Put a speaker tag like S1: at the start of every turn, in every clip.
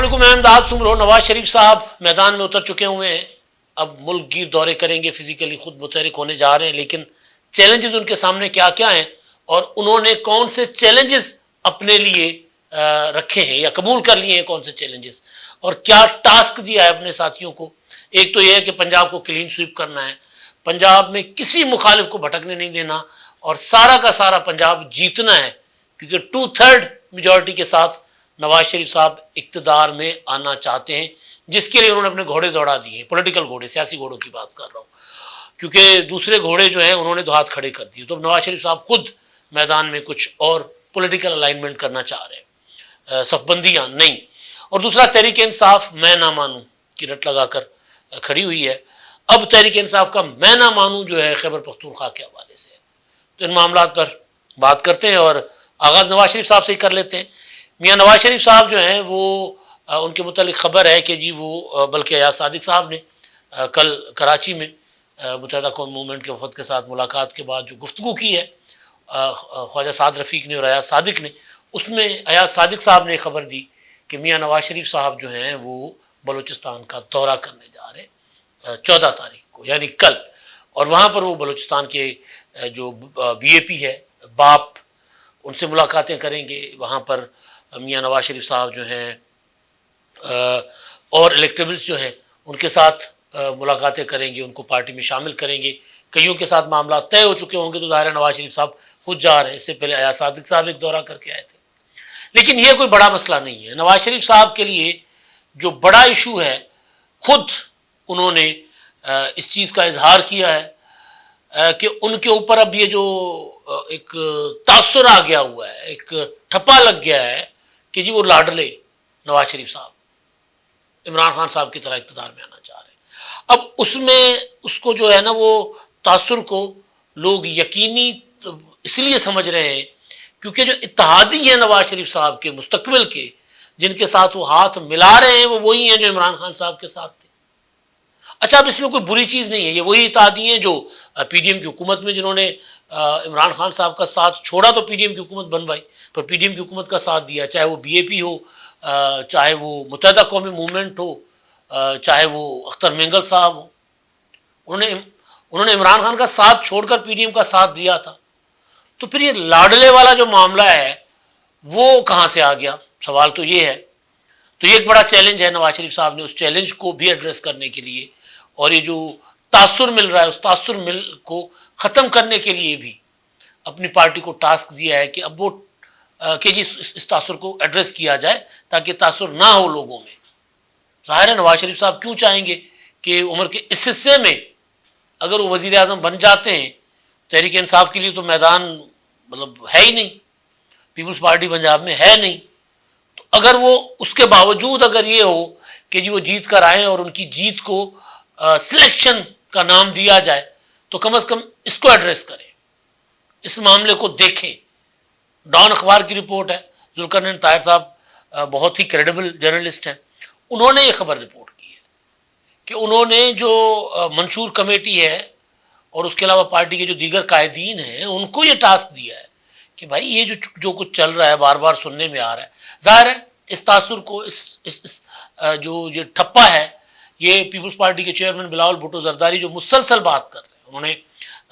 S1: علیکم، میں امداد سن رہا ہوں۔ نواز شریف صاحب میدان میں اتر چکے ہوئے ہیں، اب ملک گیر دورے کریں گے، فزیکلی خود متحرک ہونے جا رہے ہیں، لیکن چیلنجز ان کے سامنے کیا کیا ہیں اور انہوں نے کون سے چیلنجز اپنے لیے رکھے ہیں یا قبول کر لیے ہیں، کون سے چیلنجز، اور کیا ٹاسک دیا ہے اپنے ساتھیوں کو۔ ایک تو یہ ہے کہ پنجاب کو کلین سویپ کرنا ہے، پنجاب میں کسی مخالف کو بھٹکنے نہیں دینا اور سارا کا سارا پنجاب جیتنا ہے، کیونکہ 2/3 میجورٹی کے ساتھ نواز شریف صاحب اقتدار میں آنا چاہتے ہیں، جس کے لیے انہوں نے اپنے گھوڑے دوڑا دیے ہیں، پولیٹیکل گھوڑے، سیاسی گھوڑوں کی بات کر رہا ہوں، کیونکہ دوسرے گھوڑے جو ہیں انہوں نے دو ہاتھ کھڑے کر دیے۔ تو نواز شریف صاحب خود میدان میں کچھ اور پولیٹیکل الائنمنٹ کرنا چاہ رہے ہیں، صف بندیاں نہیں۔ اور دوسرا تحریک انصاف میں نہ مانوں کی رٹ لگا کر کھڑی ہوئی ہے۔ اب تحریک انصاف کا میں نہ مانوں جو ہے خیبر پختونخوا کے حوالے سے، تو ان معاملات پر بات کرتے ہیں اور آغاز نواز شریف صاحب سے ہی کر لیتے ہیں۔ میاں نواز شریف صاحب جو ہیں وہ ان کے متعلق خبر ہے کہ جی وہ بلکہ ایاز صادق صاحب نے کل کراچی میں متحدہ قوم موومنٹ کے وفد کے ساتھ ملاقات کے بعد جو گفتگو کی ہے خواجہ سعد رفیق نے اور ایاز صادق نے، اس میں ایاز صادق صاحب نے خبر دی کہ میاں نواز شریف صاحب جو ہیں وہ بلوچستان کا دورہ کرنے جا رہے ہیں 14 تاریخ کو، یعنی کل، اور وہاں پر وہ بلوچستان کے جو بی اے پی ہے باپ، ان سے ملاقاتیں کریں گے۔ وہاں پر میاں نواز شریف صاحب جو ہیں اور الیکٹیبلز جو ہیں ان کے ساتھ ملاقاتیں کریں گے، ان کو پارٹی میں شامل کریں گے۔ کئیوں کے ساتھ معاملات طے ہو چکے ہوں گے، تو ظاہر ہے نواز شریف صاحب خود جا رہے ہیں، اس سے پہلے ایاز صادق صاحب ایک دورہ کر کے آئے تھے۔ لیکن یہ کوئی بڑا مسئلہ نہیں ہے۔ نواز شریف صاحب کے لیے جو بڑا ایشو ہے، خود انہوں نے اس چیز کا اظہار کیا ہے کہ ان کے اوپر اب یہ جو ایک تاثر آ گیا ہوا ہے، ایک ٹھپا لگ گیا ہے کہ جی وہ لاڈلے نواز شریف صاحب عمران خان صاحب کی طرح اقتدار میں آنا چاہ رہے ہیں۔ اب اس میں اس کو جو ہے نا وہ تاثر کو لوگ یقینی اس لیے سمجھ رہے ہیں کیونکہ جو اتحادی ہیں نواز شریف صاحب کے مستقبل کے، جن کے ساتھ وہ ہاتھ ملا رہے ہیں، وہ وہی ہیں جو عمران خان صاحب کے ساتھ تھے۔ اچھا، اب اس میں کوئی بری چیز نہیں ہے، یہ وہی اتحادی ہیں جو پی ڈی ایم کی حکومت میں جنہوں نے عمران خان صاحب کا ساتھ چھوڑا تو پی ڈی ایم کی حکومت بنوائی، پر پی ڈی ایم کی حکومت کا ساتھ دیا، چاہے وہ بی اے پی ہو، چاہے وہ متحدہ قومی موومنٹ ہو، چاہے وہ اختر مینگل صاحب ہو، انہوں نے عمران خان کا ساتھ چھوڑ کر پی ڈی ایم کا ساتھ دیا تھا۔ تو پھر یہ لاڈلے والا جو معاملہ ہے وہ کہاں سے آ گیا، سوال تو یہ ہے۔ تو یہ ایک بڑا چیلنج ہے نواز شریف صاحب نے اس چیلنج کو بھی ایڈریس کرنے کے لیے، اور یہ جو تاثر مل رہا ہے اس تاثر کو ختم کرنے کے لیے بھی اپنی پارٹی کو ٹاسک دیا ہے کہ اب وہ کہ جی اس تاثر کو ایڈریس کیا جائے تاکہ تاثر نہ ہو لوگوں میں۔ ظاہر ہے نواز شریف صاحب کیوں چاہیں گے کہ عمر کے اس حصے میں اگر وہ وزیر اعظم بن جاتے ہیں، تحریک انصاف کے لیے تو میدان مطلب ہے ہی نہیں، پیپلز پارٹی پنجاب میں ہے نہیں، تو اگر وہ اس کے باوجود اگر یہ ہو کہ جی وہ جیت کر آئیں اور ان کی جیت کو سلیکشن کا نام دیا جائے، تو کم از کم اس کو ایڈریس کریں، اس معاملے کو دیکھیں۔ ڈان اخبار کی رپورٹ ہے، ذوالقرنین طاہر صاحب بہت ہی کریڈیبل جرنلسٹ ہیں، انہوں نے یہ خبر رپورٹ کی ہے کہ انہوں نے جو منشور کمیٹی ہے اور اس کے علاوہ پارٹی کے جو دیگر قائدین ہیں ان کو یہ ٹاسک دیا ہے کہ بھائی یہ جو کچھ چل رہا ہے بار بار سننے میں آ رہا ہے، ظاہر ہے اس تاثر کو اس جو یہ ٹھپا ہے، یہ پیپلز پارٹی کے چیئرمین بلاول بھٹو زرداری جو مسلسل بات کر رہے ہیں، انہوں نے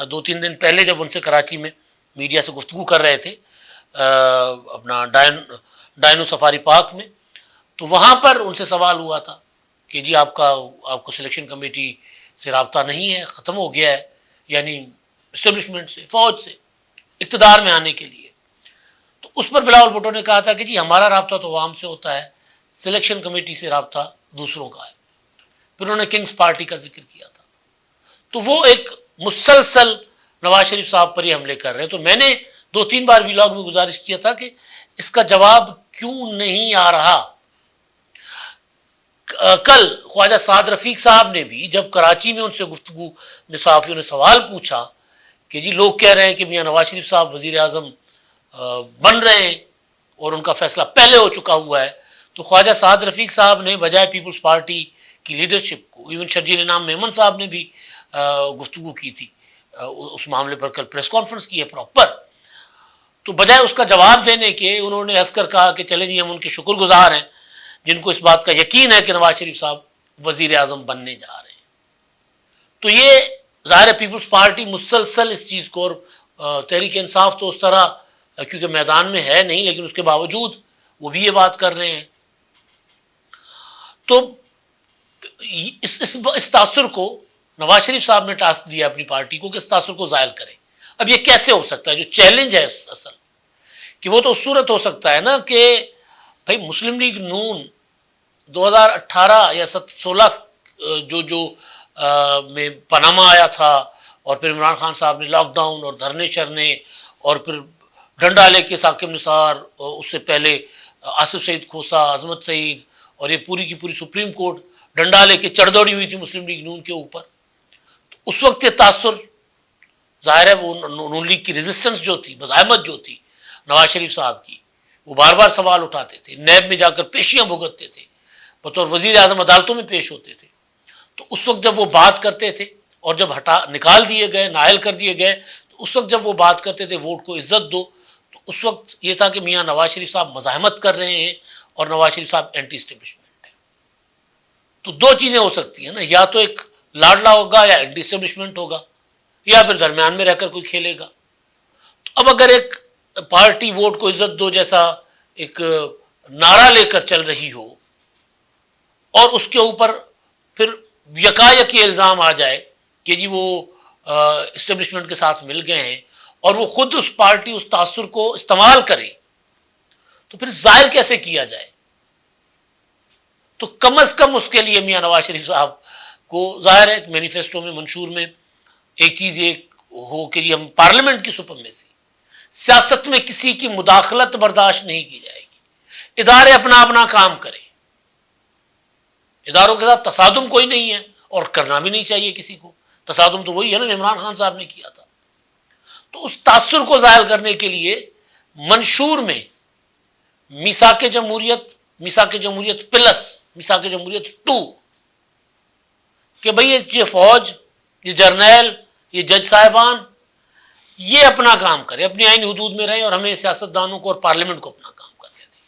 S1: 2-3 دن پہلے جب ان سے کراچی میں میڈیا سے گفتگو کر رہے تھے اپنا ڈائنو سفاری پارک میں، تو وہاں پر ان سے سوال ہوا تھا کہ جی آپ کو سلیکشن کمیٹی سے رابطہ نہیں ہے، ختم ہو گیا ہے، یعنی اسٹیبلشمنٹ سے، فوج سے اقتدار میں آنے کے لیے۔ تو اس پر بلاول بھٹو نے کہا تھا کہ جی ہمارا رابطہ تو عوام سے ہوتا ہے، سلیکشن کمیٹی سے رابطہ دوسروں کا ہے۔ پھر انہوں نے کنگز پارٹی کا ذکر کیا تھا۔ تو وہ ایک مسلسل نواز شریف صاحب پر یہ حملے کر رہے ہیں۔ تو میں نے 2-3 بار ویلاگ میں گزارش کیا تھا کہ اس کا جواب کیوں نہیں آ رہا۔ کل خواجہ سعد رفیق صاحب نے بھی جب کراچی میں ان سے گفتگو میں صحافیوں نے سوال پوچھا کہ جی لوگ کہہ رہے ہیں کہ میاں نواز شریف صاحب وزیر اعظم بن رہے ہیں اور ان کا فیصلہ پہلے ہو چکا ہوا ہے، تو خواجہ سعد رفیق صاحب نے بجائے پیپلز پارٹی کی لیڈرشپ کو، ایون شرجیل انعام میمن صاحب نے بھی گفتگو کی تھی اس معاملے پر، کل پریس کانفرنس کی ہے پراپر، تو بجائے اس کا جواب دینے کے انہوں نے ہنس کر کہا کہ چلیں جی ہم ان کے شکر گزار ہیں جن کو اس بات کا یقین ہے کہ نواز شریف صاحب وزیر اعظم بننے جا رہے ہیں. تو یہ ظاہر ہے پیپلز پارٹی مسلسل اس چیز کو، اور تحریک انصاف تو اس طرح کیونکہ میدان میں ہے نہیں، لیکن اس کے باوجود وہ بھی یہ بات کر رہے ہیں. تو اس تاثر کو نواز شریف صاحب نے ٹاسک دیا اپنی پارٹی کو کہ اس تاثر کو زائل کریں. اب یہ کیسے ہو سکتا ہے؟ جو چیلنج ہے اصل کہ وہ تو اس صورت ہو سکتا ہے نا کہ بھائی مسلم لیگ نون 2018 یا 16 جو میں پاناما آیا تھا، اور پھر عمران خان صاحب نے لاک ڈاؤن اور دھرنے شرنے، اور پھر ڈنڈا لے کے ثاقب نثار، اس سے پہلے آصف سعید کھوسا، عظمت سعید، اور یہ پوری کی پوری سپریم کورٹ ڈنڈا لے کے چڑھ دوڑی ہوئی تھی مسلم لیگ نون کے اوپر. تو اس وقت یہ تاثر ظاہر ہے وہ نون لیگ کی ریزسٹنس جو تھی، مزاحمت جو تھی نواز شریف صاحب کی، وہ بار بار سوال اٹھاتے تھے، نیب میں جا کر پیشیاں بھگتتے تھے، بطور وزیر اعظم عدالتوں میں پیش ہوتے تھے. تو اس وقت جب وہ بات کرتے تھے اور جب نکال دیے گئے، نائل کر دیے گئے، تو اس وقت جب وہ بات کرتے تھے ووٹ کو عزت دو، تو اس وقت یہ تھا کہ میاں نواز شریف صاحب مزاحمت کر رہے ہیں اور نواز شریف صاحب اینٹی اسٹیبلشمنٹ ہے. تو دو چیزیں ہو سکتی ہیں نا، یا تو ایک لاڈلا ہوگا یا اینٹی اسٹیبلشمنٹ ہوگا، یا پھر درمیان میں رہ کر کوئی کھیلے گا. تو اب اگر ایک پارٹی ووٹ کو عزت دو جیسا ایک نعرہ لے کر چل رہی ہو، اور اس کے اوپر پھر یکایک یہ الزام آ جائے کہ جی وہ اسٹیبلشمنٹ کے ساتھ مل گئے ہیں، اور وہ خود اس پارٹی اس تاثر کو استعمال کرے، تو پھر زائل کیسے کیا جائے؟ تو کم از کم اس کے لیے میاں نواز شریف صاحب کو ظاہر ہے مینیفیسٹو میں، منشور میں ایک چیز یہ ہو کہ جی ہم پارلیمنٹ کی سپرمیسی، سیاست میں کسی کی مداخلت برداشت نہیں کی جائے گی، ادارے اپنا اپنا کام کریں، اداروں کے ساتھ تصادم کوئی نہیں ہے اور کرنا بھی نہیں چاہیے کسی کو. تصادم تو وہی ہے نا عمران خان صاحب نے کیا تھا. تو اس تاثر کو ظاہر کرنے کے لیے منشور میں میثاق جمہوریت پلس میثاق جمہوریت 2 کہ بھئی یہ فوج، یہ جرنیل، یہ جج صاحبان یہ اپنا کام کرے، اپنی آئینی حدود میں رہے، اور ہمیں سیاستدانوں کو اور پارلیمنٹ کو اپنا کام کرنے دیں.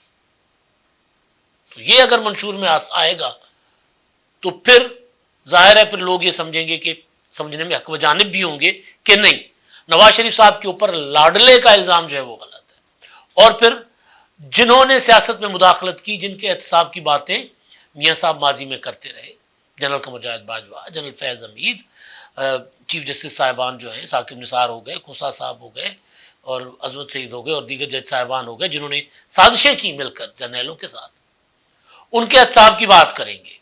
S1: تو یہ اگر منشور میں آئے گا تو پھر ظاہر ہے پھر لوگ یہ سمجھیں گے کہ سمجھنے میں حق و جانب بھی ہوں گے کہ نہیں، نواز شریف صاحب کے اوپر لاڈلے کا الزام جو ہے وہ غلط ہے. اور پھر جنہوں نے سیاست میں مداخلت کی، جن کے احتساب کی باتیں میاں صاحب ماضی میں کرتے رہے، جنرل قمر جاوید باجوہ، جنرل فیض حمید، چیف جسٹس صاحبان جو ہیں ثاقب نثار ہو گئے، کھوسا صاحب ہو گئے، اور عظمت سعید ہو گئے، اور دیگر جج صاحبان ہو گئے جنہوں نے سازشیں کی مل کر جرنیلوں کے ساتھ، ان کے احتساب کی بات کریں گے،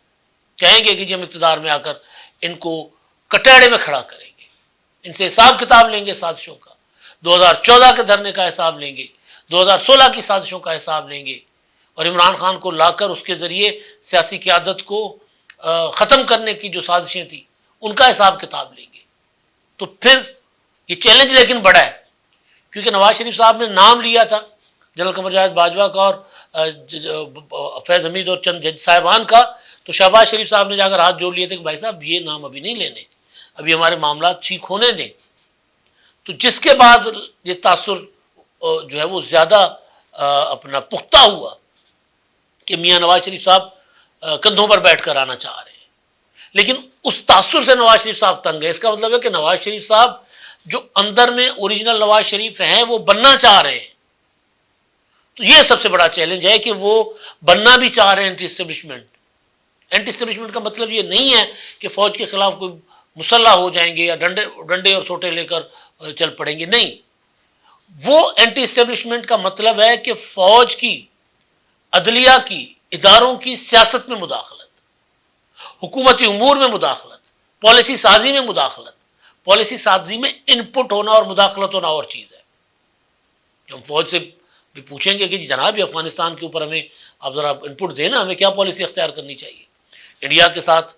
S1: کہیں گے کہ جی ہم اقتدار میں آ کر ان کو کٹہرے میں کھڑا کریں گے، ان سے حساب کتاب لیں گے سازشوں کا، 2014 کے دھرنے کا حساب لیں گے، 2016 کی سازشوں کا حساب لیں گے، اور عمران خان کو لا کر اس کے ذریعے سیاسی قیادت کو ختم کرنے کی جو سازشیں تھیں ان کا حساب کتاب لیں گے. تو پھر یہ چیلنج لیکن بڑا ہے، کیونکہ نواز شریف صاحب نے نام لیا تھا جنرل قمر جاوید باجوہ کا اور فیض حمید اور چند جج صاحبان کا، تو شہباز شریف صاحب نے جا کر ہاتھ جوڑ لیے تھے کہ بھائی صاحب یہ نام ابھی نہیں لینے، ابھی ہمارے معاملات ٹھیک ہونے دیں. تو جس کے بعد یہ تاثر جو ہے وہ زیادہ اپنا پختہ ہوا کہ میاں نواز شریف صاحب کندھوں پر بیٹھ کر آنا چاہ رہے ہیں. لیکن اس تاثر سے نواز شریف صاحب تنگ ہے. اس کا مطلب ہے کہ نواز شریف صاحب جو اندر میں اوریجنل نواز شریف ہیں وہ بننا چاہ رہے ہیں. تو یہ سب سے بڑا چیلنج ہے کہ وہ بننا بھی چاہ رہے ہیں اینٹی اسٹیبلشمنٹ. اینٹی اسٹیبلشمنٹ کا مطلب یہ نہیں ہے کہ فوج کے خلاف کوئی مسلح ہو جائیں گے یا ڈنڈے اور سوٹے لے کر چل پڑیں گے، نہیں. وہ اینٹی اسٹیبلشمنٹ کا مطلب ہے کہ فوج کی، عدلیہ کی، اداروں کی سیاست میں مداخلت، حکومتی امور میں مداخلت، پالیسی سازی میں مداخلت. پالیسی سازی میں ان پٹ ہونا اور مداخلت ہونا اور چیز ہے. ہم فوج سے بھی پوچھیں گے کہ جناب افغانستان کے اوپر ہمیں آپ ذرا ان پٹ دینا، ہمیں کیا پالیسی اختیار کرنی چاہیے، انڈیا کے ساتھ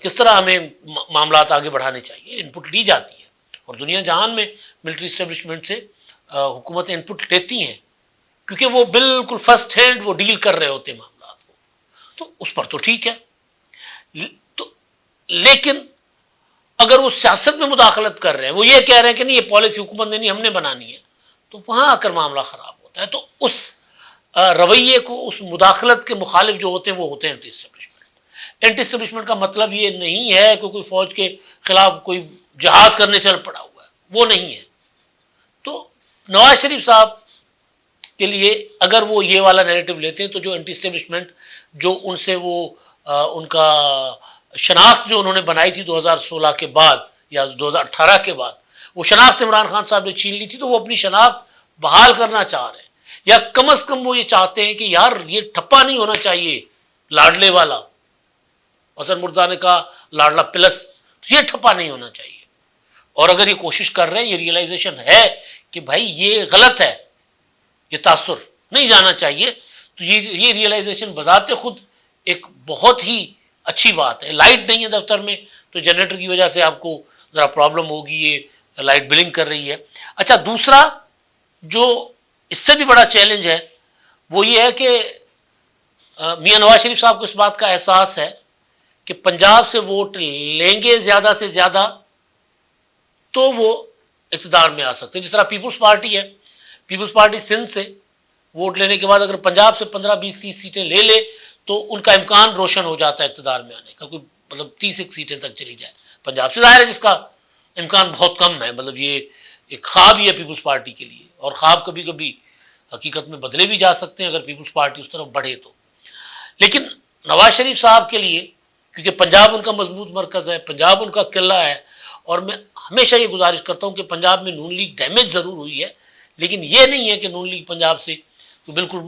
S1: کس طرح ہمیں معاملات آگے بڑھانے چاہیے. ان پٹ لی جاتی ہے، اور دنیا جہان میں ملٹری اسٹیبلشمنٹ سے حکومتیں ان پٹ لیتی ہیں، کیونکہ وہ بالکل فرسٹ ہینڈ وہ ڈیل کر رہے ہوتے ہیں معاملات کو. تو اس پر تو ٹھیک ہے. تو لیکن اگر وہ سیاست میں مداخلت کر رہے ہیں، وہ یہ کہہ رہے ہیں کہ نہیں یہ پالیسی حکومت نے نہیں ہم نے بنانی ہے، تو وہاں آ کر معاملہ خراب ہوتا ہے. تو اس رویے کو، اس مداخلت کے مخالف جو ہوتے ہیں وہ ہوتے ہیں اینٹی اسٹیبلشمنٹ۔ اینٹی اسٹیبلشمنٹ کا مطلب یہ نہیں ہے کہ کوئی فوج کے خلاف کوئی جہاد کرنے چل پڑا ہوا ہے، وہ نہیں ہے۔ تو نواز شریف صاحب کے لیے اگر وہ یہ والا نیریٹو لیتے ہیں تو جو اینٹی اسٹیبلشمنٹ جو ان سے وہ ان کا شناخت جو انہوں نے بنائی تھی 2016 کے بعد یا 2018 کے بعد، وہ شناخت عمران خان صاحب نے چھین لی تھی، تو وہ اپنی شناخت بحال کرنا چاہ رہے ہیں، یا کم از کم وہ یہ چاہتے ہیں کہ یار یہ ٹھپا نہیں ہونا چاہیے لاڈلے والا، حسن مردہ نے کہا لاڈلا پلس، یہ ٹھپا نہیں ہونا چاہیے۔ اور اگر یہ کوشش کر رہے ہیں، یہ ریئلائزیشن ہے کہ بھائی یہ غلط ہے، یہ تاثر نہیں جانا چاہیے، تو یہ ریئلائزیشن بذات خود ایک بہت ہی اچھی بات ہے۔ لائٹ نہیں ہے دفتر میں تو جنریٹر کی وجہ سے آپ کو ذرا پرابلم ہوگی، یہ لائٹ بلنگ کر رہی ہے۔ اچھا، دوسرا جو اس سے بھی بڑا چیلنج ہے وہ یہ ہے کہ میاں نواز شریف صاحب کو اس بات کا احساس ہے کہ پنجاب سے ووٹ لیں گے زیادہ سے زیادہ تو وہ اقتدار میں آ سکتے ہیں۔ جس طرح پیپلز پارٹی ہے، پیپلز پارٹی سندھ سے ووٹ لینے کے بعد اگر پنجاب سے 15 20 30 سیٹیں لے لے تو ان کا امکان روشن ہو جاتا ہے اقتدار میں آنے کا، کوئی مطلب 30 سیٹیں تک چلی جائے پنجاب سے، ظاہر ہے جس کا امکان بہت کم ہے، مطلب یہ ایک خواب ہی ہے پیپلز پارٹی کے لیے، اور خواب کبھی کبھی حقیقت میں بدلے بھی جا سکتے ہیں اگر پیپلز پارٹی اس طرف بڑھے تو۔ لیکن نواز شریف صاحب کے لیے، کیونکہ پنجاب ان کا مضبوط مرکز ہے، پنجاب ان کا قلعہ ہے، اور میں ہمیشہ یہ گزارش کرتا ہوں کہ پنجاب میں نون لیگ ڈیمیج ضرور ہوئی ہے، لیکن یہ نہیں ہے کہ نون لیگ پنجاب سے بالکل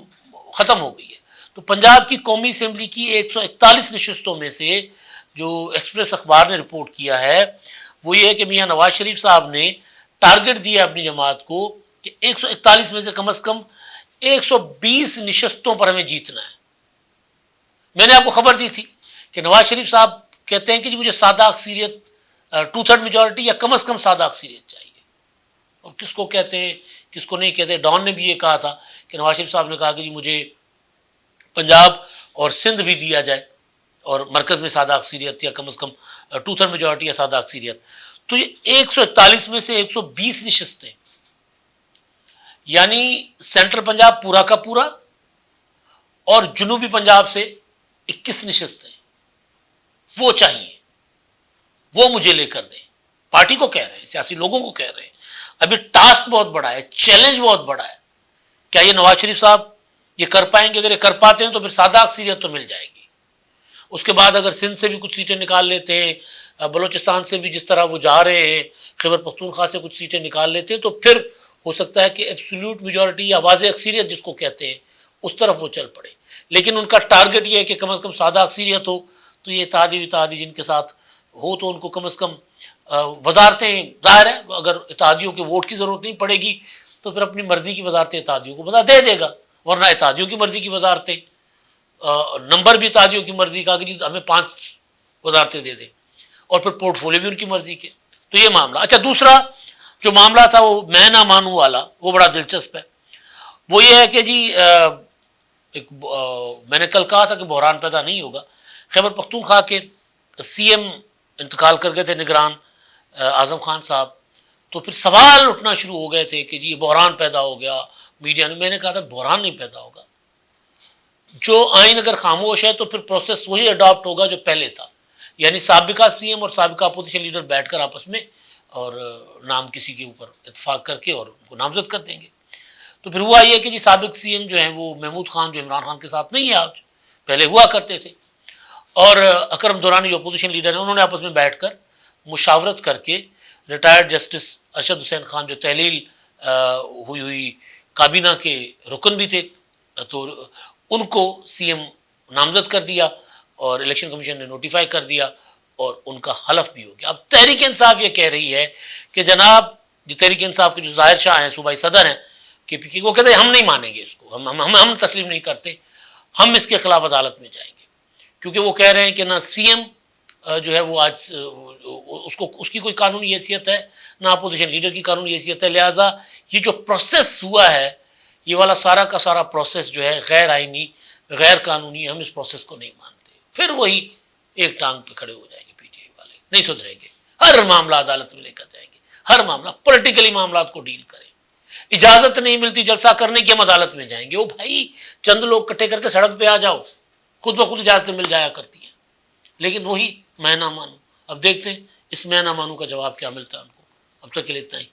S1: ختم ہو گئی ہے۔ تو پنجاب کی قومی اسمبلی کی 141 نشستوں میں سے جو ایکسپریس اخبار نے رپورٹ کیا ہے وہ یہ ہے کہ میاں نواز شریف صاحب نے ٹارگٹ دیا اپنی جماعت کو کہ 141 میں سے کم از کم 120 نشستوں پر ہمیں جیتنا ہے۔ میں نے آپ کو خبر دی تھی کہ نواز شریف صاحب کہتے ہیں کہ جی مجھے سادہ اکثریت، 2/3 میجورٹی یا کم از کم سادہ اکثریت چاہیے، اور کس کو کہتے ہیں کس کو نہیں کہتے۔ ڈان نے بھی یہ کہا تھا کہ نواز شریف صاحب نے کہا کہ جی مجھے پنجاب اور سندھ بھی دیا جائے اور مرکز میں سادہ اکثریت یا کم از کم 2/3 میجورٹی یا سادہ اکثریت۔ تو یہ 141 میں سے 120 نشستیں، یعنی سینٹرل پنجاب پورا کا پورا اور جنوبی پنجاب سے 21 نشستیں وہ چاہیے، وہ مجھے لے کر دیں۔ پارٹی کو کہہ رہے ہیں، سیاسی لوگوں کو کہہ رہے ہیں۔ ابھی ٹاسک بہت بڑا ہے، چیلنج بہت بڑا ہے۔ کیا یہ نواز شریف صاحب یہ کر پائیں گے؟ اگر یہ کر پاتے ہیں تو پھر سادہ اکثریت تو مل جائے گی۔ اس کے بعد اگر سندھ سے بھی کچھ سیٹیں نکال لیتے ہیں، بلوچستان سے بھی جس طرح وہ جا رہے ہیں، خیبر پختونخوا سے کچھ سیٹیں نکال لیتے ہیں، تو پھر ہو سکتا ہے کہ ایبسولوٹ میجورٹی یا واضح اکثریت جس کو کہتے ہیں اس طرف وہ چل پڑے۔ لیکن ان کا ٹارگٹ یہ ہے کہ کم از کم سادہ اکثریت ہو، تو یہ اتحادی جن کے ساتھ ہو تو ان کو کم از کم وزارتیں، ظاہر ہے اگر اتحادیوں کے ووٹ کی ضرورت نہیں پڑے گی تو پھر اپنی مرضی کی وزارتیں اتحادیوں کو بتا دے گا، ورنہ اتحادیوں کی مرضی کی وزارتیں، نمبر بھی اتحادیوں کی مرضی کا کہ جی ہمیں 5 وزارتیں دے دیں، اور پھر پورٹ فولیو بھی ان کی مرضی کے۔ تو یہ معاملہ۔ اچھا، دوسرا جو معاملہ تھا وہ میں نہ مانوں والا، وہ بڑا دلچسپ ہے۔ وہ یہ ہے کہ جی میں نے کل کہا تھا کہ بحران پیدا نہیں ہوگا۔ خیبر پختونخوا کے سی ایم انتقال کر گئے تھے، نگران اعظم خان صاحب، تو پھر سوال اٹھنا شروع ہو گئے تھے کہ جی بحران پیدا ہو گیا میڈیا نے۔ میں نے کہا تھا بحران نہیں پیدا ہوگا، جو آئین اگر خاموش ہے تو پھر پروسیس وہی اڈاپٹ ہوگا جو پہلے تھا، یعنی سابقہ سی ایم اور سابقہ اپوزیشن لیڈر بیٹھ کر آپس میں اور نام کسی کے اوپر اتفاق کر کے اور ان کو نامزد کر دیں گے۔ تو پھر ہوا یہ کہ جی سابق سی ایم جو ہیں وہ محمود خان جو عمران خان کے ساتھ نہیں ہے آج، پہلے ہوا کرتے تھے، اور اکرم دورانی جو اپوزیشن لیڈر ہیں انہوں نے آپس میں بیٹھ کر مشاورت کر کے ریٹائرڈ جسٹس ارشد حسین خان جو تحلیل ہوئی کابینہ کے رکن بھی تھے، تو ان کو سی ایم نامزد کر دیا اور الیکشن کمیشن نے نوٹیفائی کر دیا اور ان کا حلف بھی ہو گیا۔ اب تحریک انصاف یہ کہہ رہی ہے کہ جناب جو تحریک انصاف کے جو ظاہر شاہ ہیں، صوبائی صدر ہیں کے پی کے، وہ کہتے ہیں ہم نہیں مانیں گے اس کو، ہم تسلیم نہیں کرتے، ہم اس کے خلاف عدالت میں جائیں گے، کیونکہ وہ کہہ رہے ہیں کہ نہ سی ایم جو ہے وہ آج اس کی کوئی قانونی حیثیت ہے، نہ اپوزیشن لیڈر کی قانونی حیثیت ہے، لہٰذا یہ جو پروسیس ہوا ہے یہ والا سارا کا سارا پروسیس جو ہے غیر آئینی، غیر قانونی، ہم اس پروسیس کو نہیں مانتے۔ پھر وہی ایک ٹانگ پہ کھڑے ہو جائیں گے پی ٹی آئی والے، نہیں سدھریں گے، ہر معاملہ عدالت میں لے کر جائیں گے، ہر معاملہ پولیٹیکلی معاملات کو ڈیل کریں۔ اجازت نہیں ملتی جلسہ کرنے کی، ہم عدالت میں جائیں گے. او بھائی چند لوگ اکٹھے کر کے سڑک پہ آ جاؤ، خود بخود اجازتیں مل جایا کرتی ہیں. لیکن وہی میں نہ مانوں. اب دیکھتے ہیں اس میں نہ مانوں کا جواب کیا ملتا ہے ان کو. اب تک کے لیے اتنا ہی.